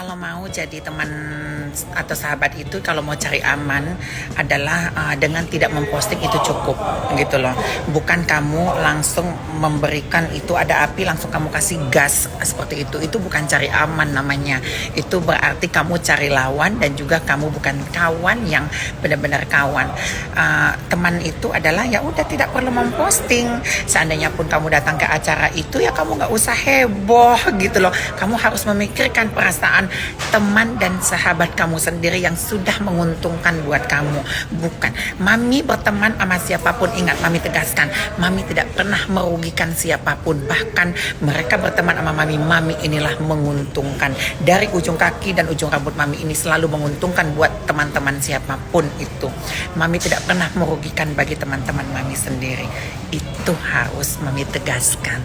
Kalau mau jadi teman atau sahabat itu, kalau mau cari aman adalah dengan tidak memposting itu cukup gitu loh. Bukan kamu langsung memberikan itu ada api langsung kamu kasih gas seperti itu. Itu bukan cari aman namanya. Itu berarti kamu cari lawan dan juga kamu bukan kawan yang benar-benar kawan. Teman itu adalah ya udah tidak perlu memposting. Seandainya pun kamu datang ke acara itu ya kamu nggak usah heboh gitu loh. Kamu harus memikirkan perasaan teman dan sahabat kamu sendiri yang sudah menguntungkan buat kamu. Bukan Mami berteman sama siapapun. Ingat, Mami tegaskan, Mami tidak pernah merugikan siapapun. Bahkan mereka berteman sama Mami, Mami inilah menguntungkan. Dari ujung kaki dan ujung rambut Mami ini selalu menguntungkan buat teman-teman siapapun itu. Mami tidak pernah merugikan bagi teman-teman Mami sendiri. Itu harus Mami tegaskan.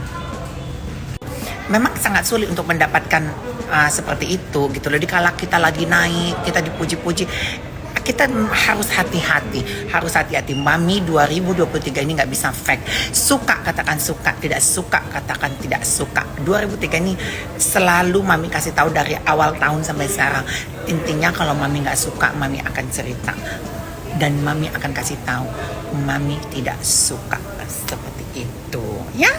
Memang sangat sulit untuk mendapatkan seperti itu gitu loh. Dikala kita lagi naik, kita dipuji-puji, kita harus hati-hati. Mami 2023 ini nggak bisa fake. Suka katakan suka, tidak suka katakan tidak suka. 2003 ini selalu Mami kasih tahu dari awal tahun sampai sekarang. Intinya kalau Mami nggak suka, Mami akan cerita dan Mami akan kasih tahu Mami tidak suka seperti itu, ya.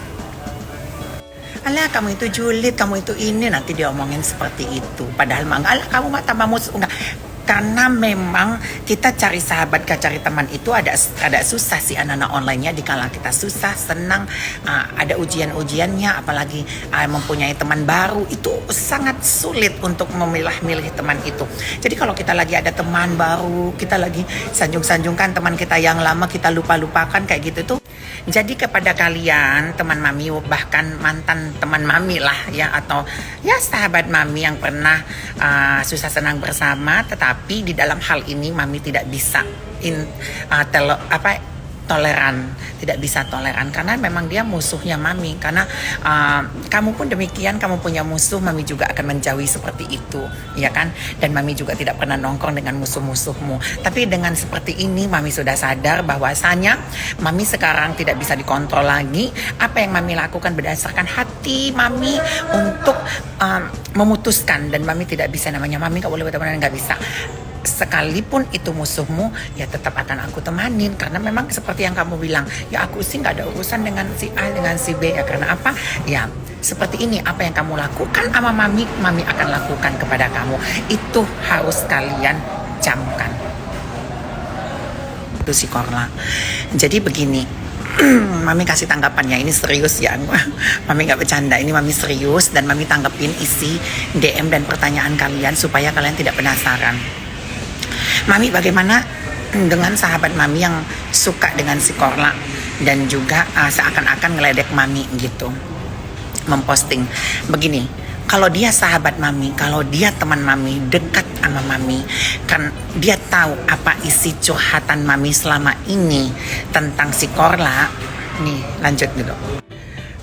Alah kamu itu julid, kamu itu ini, nanti dia omongin seperti itu. Padahal alah kamu mah tambah musuh. Enggak. Karena memang kita cari sahabat, cari teman itu ada susah sih anak-anak online-nya. Dikala kita susah, senang, ada ujian-ujiannya, apalagi mempunyai teman baru, itu sangat sulit untuk memilah-milih teman itu. Jadi kalau kita lagi ada teman baru, kita lagi sanjung-sanjungkan teman kita yang lama, kita lupa-lupakan kayak gitu tuh. Jadi kepada kalian teman Mami, bahkan mantan teman Mami lah ya, atau ya sahabat Mami yang pernah susah senang bersama, tetapi di dalam hal ini Mami tidak bisa toleran, tidak bisa toleran karena memang dia musuhnya Mami. Karena kamu pun demikian, kamu punya musuh, Mami juga akan menjauhi seperti itu, ya kan? Dan Mami juga tidak pernah nongkrong dengan musuh-musuhmu. Tapi dengan seperti ini Mami sudah sadar bahwasanya Mami sekarang tidak bisa dikontrol lagi. Apa yang Mami lakukan berdasarkan hati Mami untuk memutuskan, dan Mami tidak bisa, namanya Mami gak boleh berteman, gak bisa. Sekalipun itu musuhmu, ya tetap akan aku temanin. Karena memang seperti yang kamu bilang, ya aku sih gak ada urusan dengan si A, dengan si B. Ya karena apa? Ya seperti ini, apa yang kamu lakukan sama Mami, Mami akan lakukan kepada kamu. Itu harus kalian camkan. Itu si Korla. Jadi begini, Mami kasih tanggapannya, ini serius ya. Mami gak bercanda, ini Mami serius. Dan Mami tanggepin isi DM dan pertanyaan kalian supaya kalian tidak penasaran. Mami bagaimana dengan sahabat Mami yang suka dengan si Korla dan juga seakan-akan ngeledek Mami gitu, memposting begini. Kalau dia sahabat Mami, kalau dia teman Mami, dekat sama Mami, kan dia tahu apa isi curhatan Mami selama ini tentang si Korla. Nih lanjut dulu.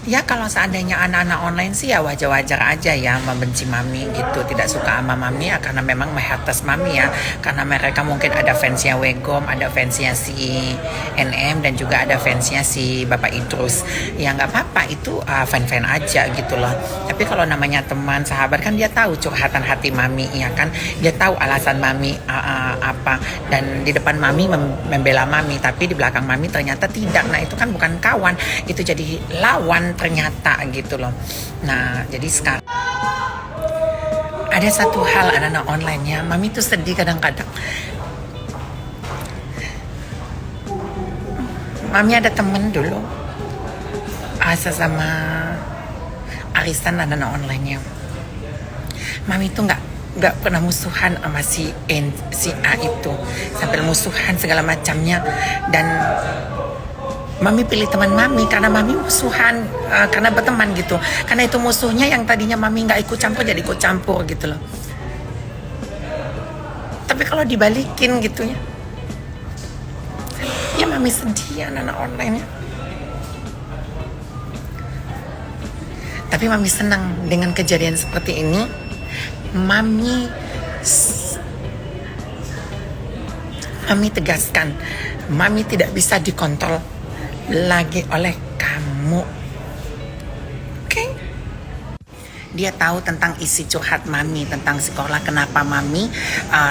Ya kalau seandainya anak-anak online sih ya wajar-wajar aja ya membenci Mami gitu, tidak suka sama Mami ya karena memang haters Mami ya, karena mereka mungkin ada fansnya Wegom, ada fansnya si NM, dan juga ada fansnya si Bapak Idrus. Ya nggak apa-apa, itu fan-fan aja gitu loh. Tapi kalau namanya teman sahabat kan dia tahu curhatan hati Mami ya kan, dia tahu alasan Mami apa, dan di depan Mami membela Mami, tapi di belakang Mami ternyata tidak. Nah itu kan bukan kawan, itu jadi lawan ternyata gitu loh. Nah jadi sekarang ada satu hal anak-anak online ya, Mami tuh sedih kadang-kadang. Mami ada temen dulu sama arisan anak-anak online nya. Mami tuh nggak pernah musuhan sama si A itu, sampai musuhan segala macamnya. Dan Mami pilih teman Mami karena Mami musuhan, karena berteman gitu. Karena itu musuhnya yang tadinya Mami nggak ikut campur jadi ikut campur gitu loh. Tapi kalau dibalikin gitu ya Mami sedih anak-anak online ya. Tapi Mami senang dengan kejadian seperti ini. Mami tegaskan, Mami tidak bisa dikontrol lagi oleh kamu. Oke? Dia tahu tentang isi curhat mami tentang si Korla, kenapa mami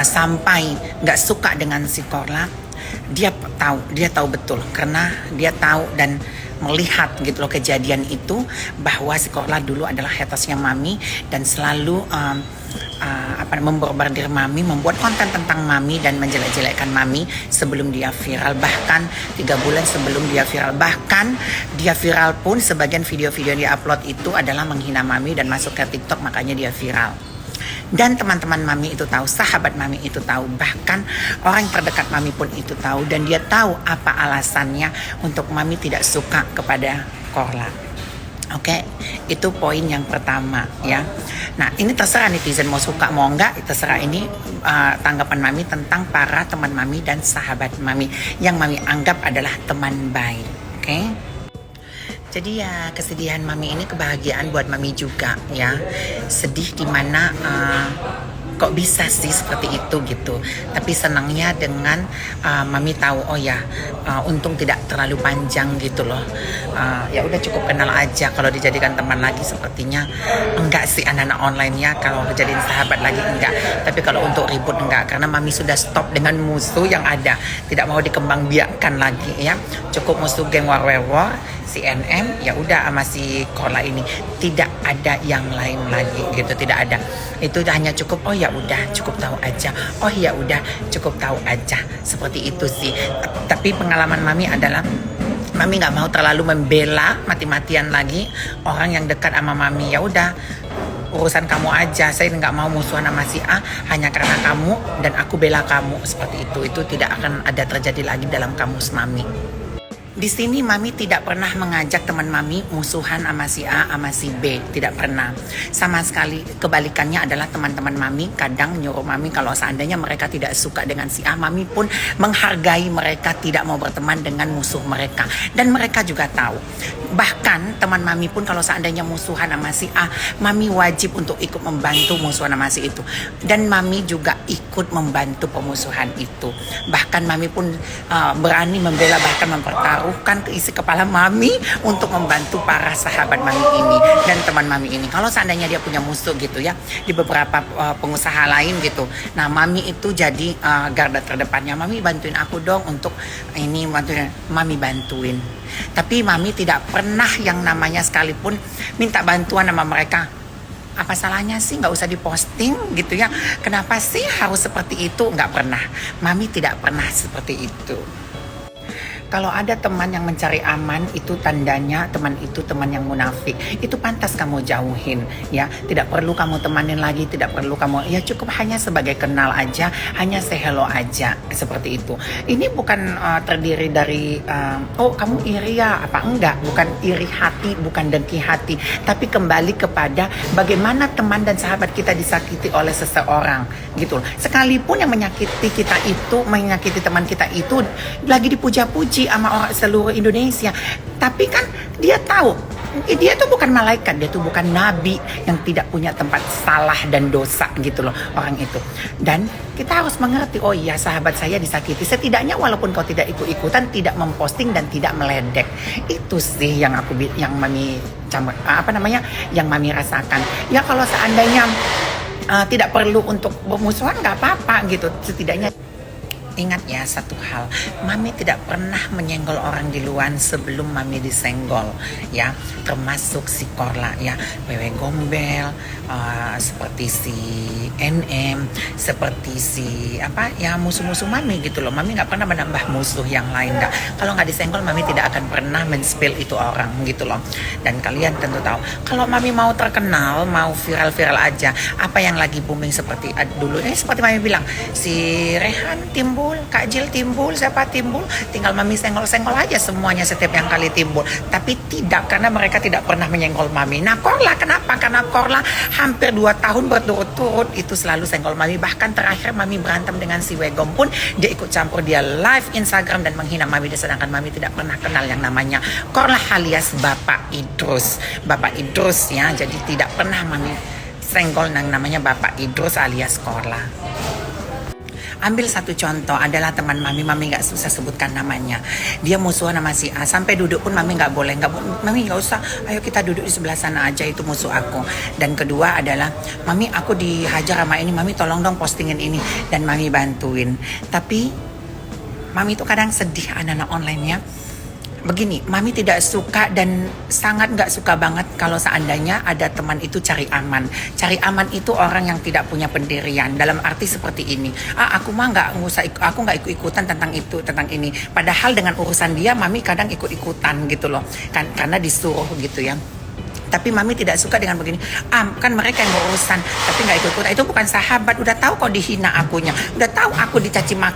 sampai nggak suka dengan si Korla. Dia tahu betul karena dia tahu dan melihat gitu loh kejadian itu, bahwa si Korla dulu adalah hatersnya mami dan selalu memborbardir mami, membuat konten tentang mami dan menjelek-jelekkan mami sebelum dia viral, bahkan 3 bulan sebelum dia viral. Bahkan dia viral pun sebagian video-video yang dia upload itu adalah menghina mami dan masuk ke TikTok, makanya dia viral. Dan teman-teman mami itu tahu, sahabat mami itu tahu, bahkan orang terdekat mami pun itu tahu, dan dia tahu apa alasannya untuk mami tidak suka kepada Korla. Oke, itu poin yang pertama ya. Nah, ini terserah netizen mau suka mau enggak, terserah. Ini tanggapan mami tentang para teman mami dan sahabat mami yang mami anggap adalah teman baik. Oke. Jadi ya kesedihan mami ini kebahagiaan buat mami juga ya. Sedih dimana kok bisa sih seperti itu gitu. Tapi senangnya dengan mami tahu, oh ya untung tidak terlalu panjang gitu loh. Ya udah cukup kenal aja. Kalau dijadikan teman lagi sepertinya enggak sih anak-anak online-nya. Kalau dijadiin sahabat lagi enggak. Tapi kalau untuk ribut enggak, karena mami sudah stop dengan musuh yang ada. Tidak mau dikembangbiakkan lagi ya. Cukup musuh geng war si NM, ya udah sama si Korla ini, tidak ada yang lain lagi gitu, tidak ada. Itu hanya cukup, oh ya udah cukup tahu aja, oh ya udah cukup tahu aja, seperti itu sih. Tapi pengalaman mami adalah mami nggak mau terlalu membela mati-matian lagi orang yang dekat sama mami. Ya udah urusan kamu aja, saya nggak mau musuhan sama si A hanya karena kamu dan aku bela kamu, seperti itu tidak akan ada terjadi lagi dalam kamus mami. Di sini mami tidak pernah mengajak teman mami musuhan sama si A sama si B, tidak pernah sama sekali. Kebalikannya adalah teman-teman mami kadang nyuruh mami kalau seandainya mereka tidak suka dengan si A, mami pun menghargai mereka, tidak mau berteman dengan musuh mereka, dan mereka juga tahu. Bahkan teman mami pun kalau seandainya musuhan sama si A, mami wajib untuk ikut membantu musuhan sama si itu, dan mami juga ikut membantu pemusuhan itu. Bahkan mami pun berani membela, bahkan mempertaruhkan isi kepala mami untuk membantu para sahabat mami ini dan teman mami ini. Kalau seandainya dia punya musuh gitu ya, di beberapa pengusaha lain gitu, nah mami itu jadi garda terdepannya. Mami bantuin aku dong untuk ini, mami bantuin. Tapi mami tidak pernah yang namanya sekalipun minta bantuan sama mereka. Apa salahnya sih, nggak usah diposting gitu ya, kenapa sih harus seperti itu? Nggak pernah, mami tidak pernah seperti itu. Kalau ada teman yang mencari aman, itu tandanya teman itu teman yang munafik. Itu pantas kamu jauhin ya. Tidak perlu kamu temanin lagi, tidak perlu kamu, ya cukup hanya sebagai kenal aja, hanya say hello aja, seperti itu. Ini bukan terdiri dari oh kamu iri ya, apa enggak, bukan iri hati, bukan dengki hati, tapi kembali kepada bagaimana teman dan sahabat kita disakiti oleh seseorang gitu loh. Sekalipun yang menyakiti kita itu, menyakiti teman kita itu lagi dipuja-puji sama orang seluruh Indonesia, tapi kan dia tahu dia tuh bukan malaikat, dia tuh bukan nabi yang tidak punya tempat salah dan dosa gitu loh orang itu. Dan kita harus mengerti, oh iya sahabat saya disakiti, setidaknya walaupun kau tidak ikut-ikutan, tidak memposting dan tidak meledek. Itu sih yang mami yang mami rasakan. Ya kalau seandainya tidak perlu untuk bermusuhan nggak apa-apa gitu, setidaknya ingat ya satu hal, mami tidak pernah menyenggol orang di luar sebelum mami disenggol ya, termasuk si Korla ya, Wewe Gombel, seperti si NM, seperti si musuh-musuh mami gitu loh. Mami nggak pernah menambah musuh yang lain, nggak. Kalau nggak disenggol mami tidak akan pernah men-spill itu orang gitu loh. Dan kalian tentu tahu, kalau mami mau terkenal, mau viral-viral aja, apa yang lagi booming seperti dulu ini, seperti mami bilang, si Rehan timbul, Kak Jil timbul, siapa timbul, tinggal mami senggol-senggol aja semuanya setiap yang kali timbul. Tapi tidak, karena mereka tidak pernah menyenggol mami. Nah Korla kenapa? Karena Korla hampir 2 tahun berturut-turut itu selalu senggol mami. Bahkan terakhir mami berantem dengan si Wegom pun dia ikut campur, dia live Instagram dan menghina mami, sedangkan mami tidak pernah kenal yang namanya Korla alias Bapak Idrus. Bapak Idrus ya, jadi tidak pernah mami senggol yang namanya Bapak Idrus alias Korla. Ambil satu contoh adalah teman mami nggak susah sebutkan namanya. Dia musuhan sama si A, sampai duduk pun mami nggak boleh, mami nggak usah, ayo kita duduk di sebelah sana aja, itu musuh aku. Dan kedua adalah, mami aku dihajar sama ini, mami tolong dong postingin ini, dan mami bantuin. Tapi mami itu kadang sedih anak-anak online ya. Begini, mami tidak suka dan sangat nggak suka banget kalau seandainya ada teman itu cari aman. Cari aman itu orang yang tidak punya pendirian. Dalam arti seperti ini, aku mah aku nggak ikut-ikutan tentang itu, tentang ini. Padahal dengan urusan dia, mami kadang ikut-ikutan gitu loh, karena disuruh gitu ya. Tapi mami tidak suka dengan begini. Kan mereka yang berurusan, tapi nggak ikut-ikutan. Itu bukan sahabat. Udah tahu kok dihina akunya, udah tahu aku dicaci maki.